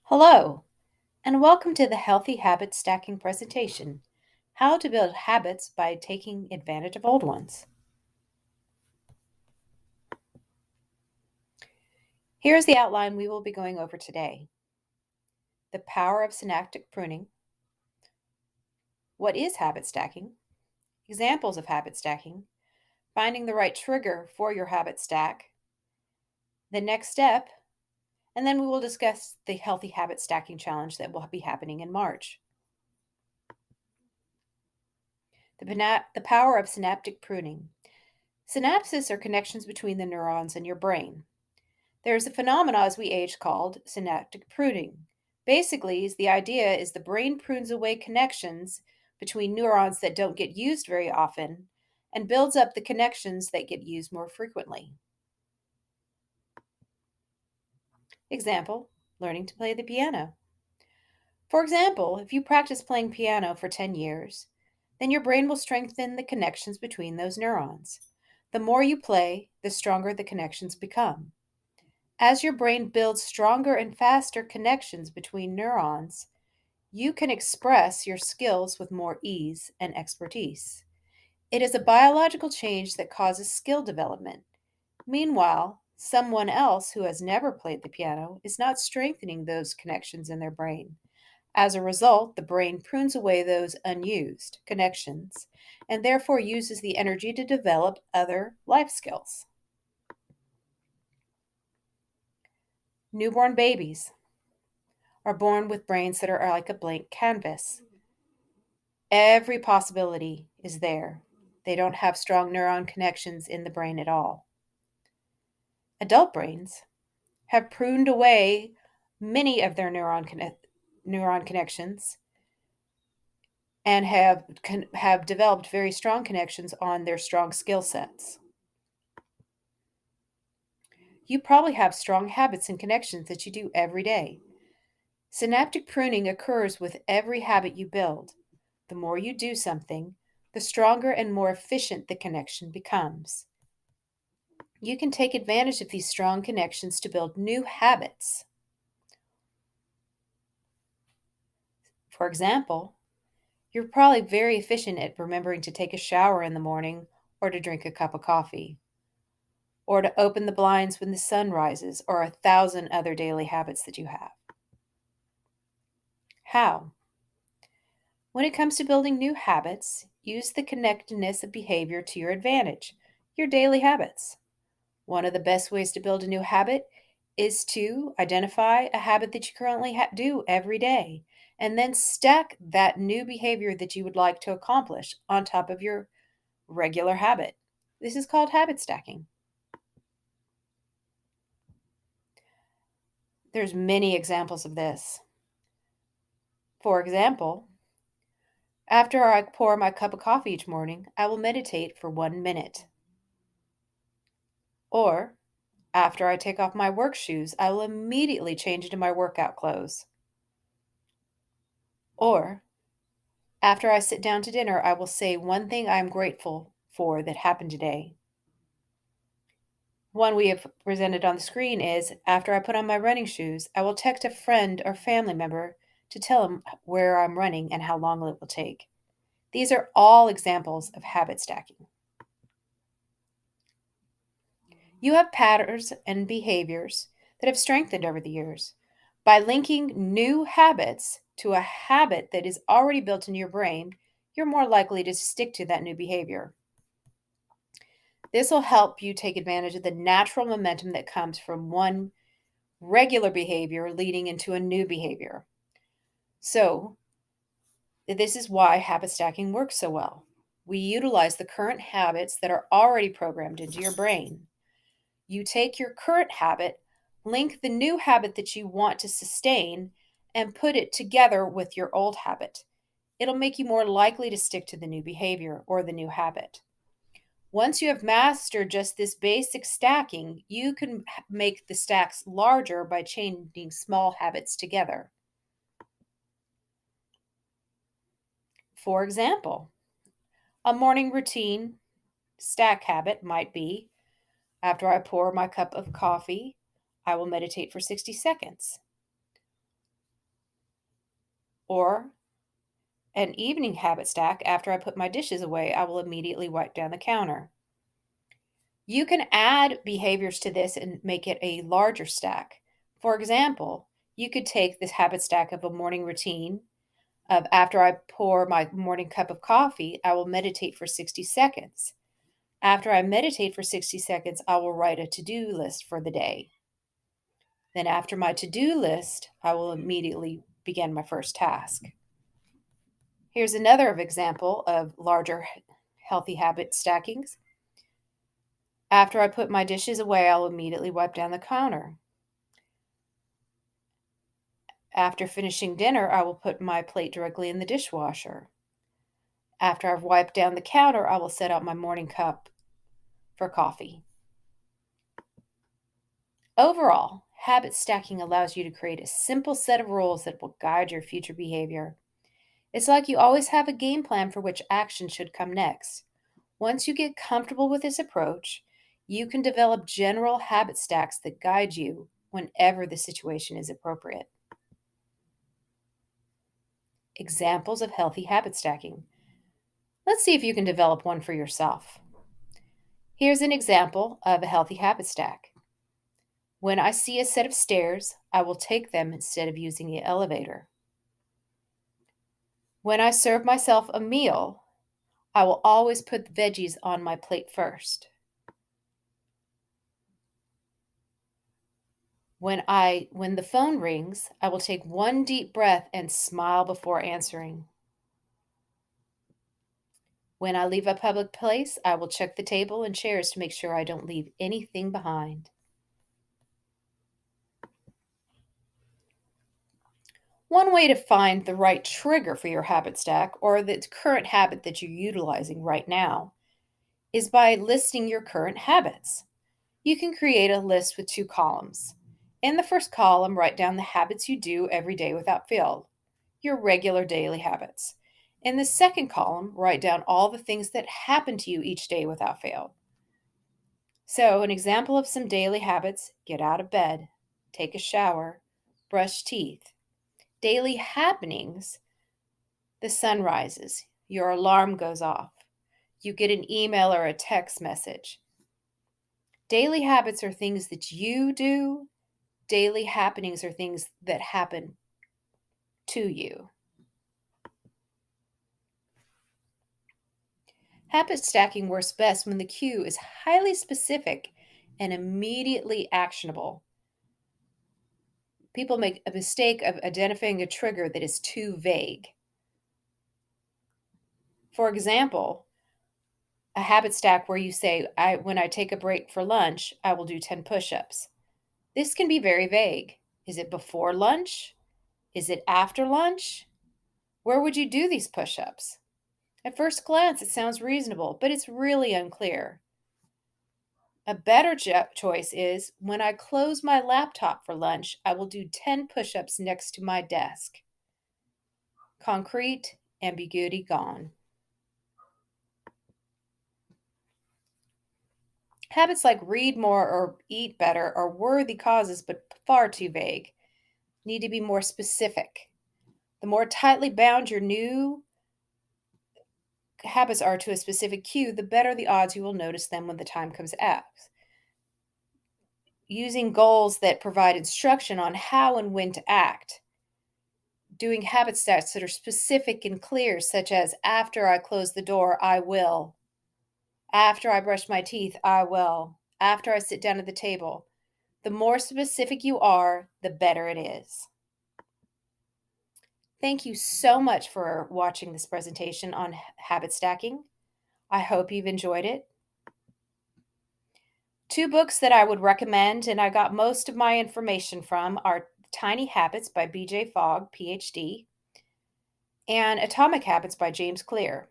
Hello, and welcome to the Healthy Habit Stacking presentation, How to Build Habits by Taking Advantage of Old Ones. Here's the outline we will be going over today. The power of synaptic pruning. What is habit stacking? Examples of habit stacking. Finding the right trigger for your habit stack. The next step, and then we will discuss the Healthy Habit Stacking Challenge that will be happening in March. The power of synaptic pruning. Synapses are connections between the neurons in your brain. There's a phenomenon as we age called synaptic pruning. Basically, the idea is the brain prunes away connections between neurons that don't get used very often and builds up the connections that get used more frequently. Example, learning to play the piano. For example, if you practice playing piano for 10 years, then your brain will strengthen the connections between those neurons. The more you play, the stronger the connections become. As your brain builds stronger and faster connections between neurons, you can express your skills with more ease and expertise. It is a biological change that causes skill development. Meanwhile, someone else who has never played the piano is not strengthening those connections in their brain. As a result, the brain prunes away those unused connections and therefore uses the energy to develop other life skills. Newborn babies are born with brains that are like a blank canvas. Every possibility is there. They don't have strong neuron connections in the brain at all. Adult brains have pruned away many of their neuron connections and have developed very strong connections on their strong skill sets. You probably have strong habits and connections that you do every day. Synaptic pruning occurs with every habit you build. The more you do something, the stronger and more efficient the connection becomes. You can take advantage of these strong connections to build new habits. For example, you're probably very efficient at remembering to take a shower in the morning or to drink a cup of coffee, or to open the blinds when the sun rises, or 1,000 other daily habits that you have. How? When it comes to building new habits, use the connectedness of behavior to your advantage, your daily habits. One of the best ways to build a new habit is to identify a habit that you currently do every day and then stack that new behavior that you would like to accomplish on top of your regular habit. This is called habit stacking. There's many examples of this. For example, after I pour my cup of coffee each morning, I will meditate for 1 minute. Or, after I take off my work shoes, I will immediately change into my workout clothes. Or, after I sit down to dinner, I will say one thing I am grateful for that happened today. One we have presented on the screen is after I put on my running shoes, I will text a friend or family member to tell them where I'm running and how long it will take. These are all examples of habit stacking. You have patterns and behaviors that have strengthened over the years. By linking new habits to a habit that is already built in your brain, you're more likely to stick to that new behavior. This will help you take advantage of the natural momentum that comes from one regular behavior leading into a new behavior. So, this is why habit stacking works so well. We utilize the current habits that are already programmed into your brain. You take your current habit, link the new habit that you want to sustain, and put it together with your old habit. It'll make you more likely to stick to the new behavior or the new habit. Once you have mastered just this basic stacking, you can make the stacks larger by chaining small habits together. For example, a morning routine stack habit might be after I pour my cup of coffee, I will meditate for 60 seconds. Or an evening habit stack: after I put my dishes away, I will immediately wipe down the counter. You can add behaviors to this and make it a larger stack. For example, you could take this habit stack of a morning routine of: after I pour my morning cup of coffee, I will meditate for 60 seconds. After I meditate for 60 seconds, I will write a to-do list for the day. Then after my to-do list, I will immediately begin my first task. Here's another example of larger healthy habit stackings. After I put my dishes away, I'll immediately wipe down the counter. After finishing dinner, I will put my plate directly in the dishwasher. After I've wiped down the counter, I will set out my morning cup for coffee. Overall, habit stacking allows you to create a simple set of rules that will guide your future behavior. It's like you always have a game plan for which action should come next. Once you get comfortable with this approach, you can develop general habit stacks that guide you whenever the situation is appropriate. Examples of healthy habit stacking. Let's see if you can develop one for yourself. Here's an example of a healthy habit stack. When I see a set of stairs, I will take them instead of using the elevator. When I serve myself a meal, I will always put veggies on my plate first. When the phone rings, I will take one deep breath and smile before answering. When I leave a public place, I will check the table and chairs to make sure I don't leave anything behind. One way to find the right trigger for your habit stack, or the current habit that you're utilizing right now, is by listing your current habits. You can create a list with 2 columns. In the first column, write down the habits you do every day without fail, your regular daily habits. In the second column, write down all the things that happen to you each day without fail. So, an example of some daily habits: get out of bed, take a shower, brush teeth. Daily happenings: the sun rises, your alarm goes off, you get an email or a text message. Daily habits are things that you do. Daily happenings are things that happen to you. Habit stacking works best when the cue is highly specific and immediately actionable. People make a mistake of identifying a trigger that is too vague. For example, a habit stack where you say, when I take a break for lunch, I will do 10 push ups. This can be very vague. Is it before lunch? Is it after lunch? Where would you do these push ups? At first glance, it sounds reasonable, but it's really unclear. A better choice is: when I close my laptop for lunch, I will do 10 push ups next to my desk. Concrete, ambiguity gone. Habits like read more or eat better are worthy causes, but far too vague. Need to be more specific. The more tightly bound your new habits are to a specific cue, the better the odds you will notice them when the time comes up. Using goals that provide instruction on how and when to act. Doing habit stacks that are specific and clear, such as: after I close the door, I will. After I brush my teeth, I will. After I sit down at the table. The more specific you are, the better it is. Thank you so much for watching this presentation on habit stacking. I hope you've enjoyed it. 2 books that I would recommend, and I got most of my information from, are Tiny Habits by BJ Fogg, PhD, and Atomic Habits by James Clear.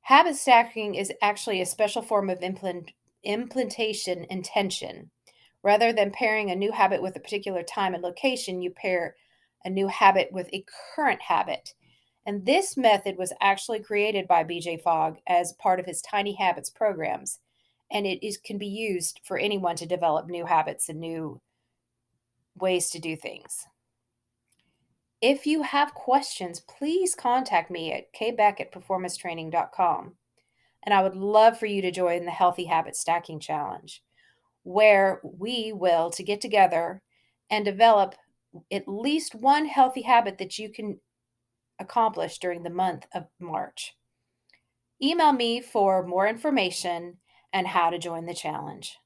Habit stacking is actually a special form of implementation intention. Rather than pairing a new habit with a particular time and location, you pair a new habit with a current habit. And this method was actually created by BJ Fogg as part of his Tiny Habits programs. And can be used for anyone to develop new habits and new ways to do things. If you have questions, please contact me at kbeck@performancetraining.com. And I would love for you to join the Healthy Habit Stacking Challenge, where we will to get together and develop at least one healthy habit that you can accomplish during the month of March. Email me for more information and how to join the challenge.